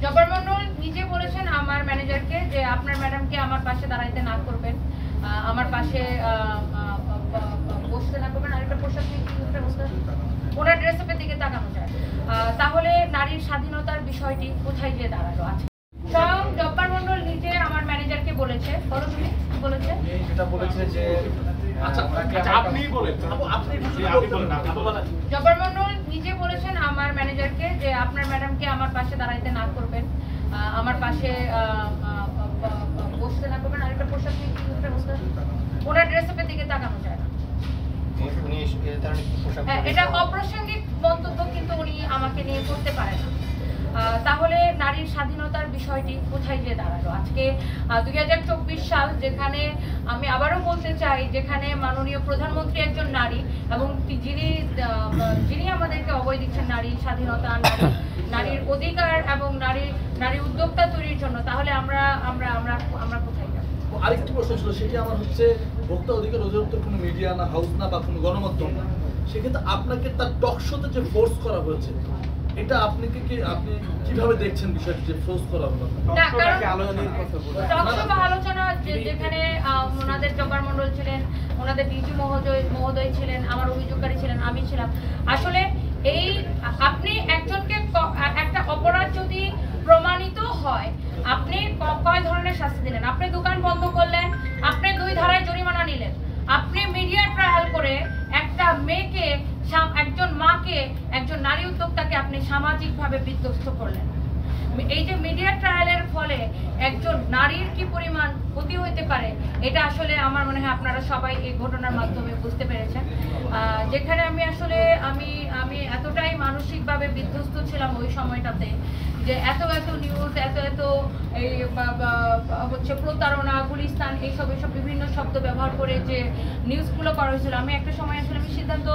জব্বার মন্ডল নিজে বলেছেন আমার ম্যানেজারকে যে আপনার ম্যাডামকে আমার পাশে দাঁড়াইতে না করবেন, আমার পাশে বসতে না করবেন। আরেকটা পোশাক ওনার ড্রেস আপের দিকে তাকানো যায়, তাহলে নারীর স্বাধীনতার বিষয়টি কোথায় গিয়ে দাঁড়ালো? আছে স্বয়ং জব্বার মন্ডল নিজে আমার ম্যানেজারকে বলেছে, বলো তুমি কি বলেছে? যেটা বলেছে যে জব্বার মন্ডল নিজে বলেছেন আমার ম্যানেজারকে যে আপনার ম্যাডামকে আমার পাশে দাঁড়াইতে না করবেন, আমার পাশে বসতে না করবেন। আরেকটা পোশাক ওনার ড্রেস আপের দিকে তাকানো যায় না। হ্যাঁ, এটা অপ্রাসঙ্গিক মন্তব্য কিন্তু উনি আমাকে নিয়ে করতে পারেন না। তাহলে নারীর স্বাধীনতার বিষয়টি কোথায় গিয়ে দাঁড়ালো? আজকে 2024 সাল, যেখানে আমি আবারও বলতে চাই, যেখানে মাননীয় প্রধানমন্ত্রী একজন নারী এবং যিনি আমাদেরকে অভয় দিচ্ছেন নারী স্বাধীনতা, নারীর অধিকার এবং নারী উদ্যোক্তা তৈরির জন্য, তাহলে আমরা আমরা আমরা আমরা কোথায় যাব? আরেকটি প্রশ্ন ছিল, সেটি আমার হচ্ছে ভোক্তা অধিকার অধিদপ্তর কোনো মিডিয়া না, হাউস না, বা কোনো গণমাধ্যম না, সেক্ষেত্রে আপনাকে তার টক শোতে যে ফোর্স করা হয়েছে, এটা আপনি কিভাবে দেখছেন বিষয়টি যে ফোর্স করা হলো? না, কারণ আলোচনা যেখানে ওনাদের জব্বার মন্ডল ছিলেন, ওনাদের ডিজি মহোদয় ছিলেন, আমার অভিযোগকারী ছিলেন, আমি ছিলাম। আসলে এই আপনি একজনকে একটা অপরাধ যদি প্রমাণিত হয়, আপনি কয় ধরনের শাস্তি দিলেন? আপনি দোকান বন্ধ করলেন, আপনি 2 ধারায় জরিমানা নিলেন, আপনি মিডিয়া ট্রায়াল করে একটা মেয়েকে, একজন মাকে, একজন নারী উদ্যোক্তাকে আপনি সামাজিকভাবে বিধ্বস্ত করলেন। এই যে মিডিয়া ট্রায়ালের ফলে একজন নারীর কি পরিমাণ ক্ষতি হইতে পারে, এটা আসলে আমার মনে হয় আপনারা সবাই এই ঘটনার মাধ্যমে বুঝতে পেরেছেন। যেখানে আমি আসলে আমি এতটাই মানসিকভাবে বিধ্বস্ত ছিলাম ওই সময়টাতে, যে এত নিউজ, এত এই হচ্ছে প্রতারণা, গুলিস্তান, এইসব বিভিন্ন শব্দ ব্যবহার করে যে নিউজগুলো করা হয়েছিল, আমি একটা সময় আসলে আমি সিদ্ধান্ত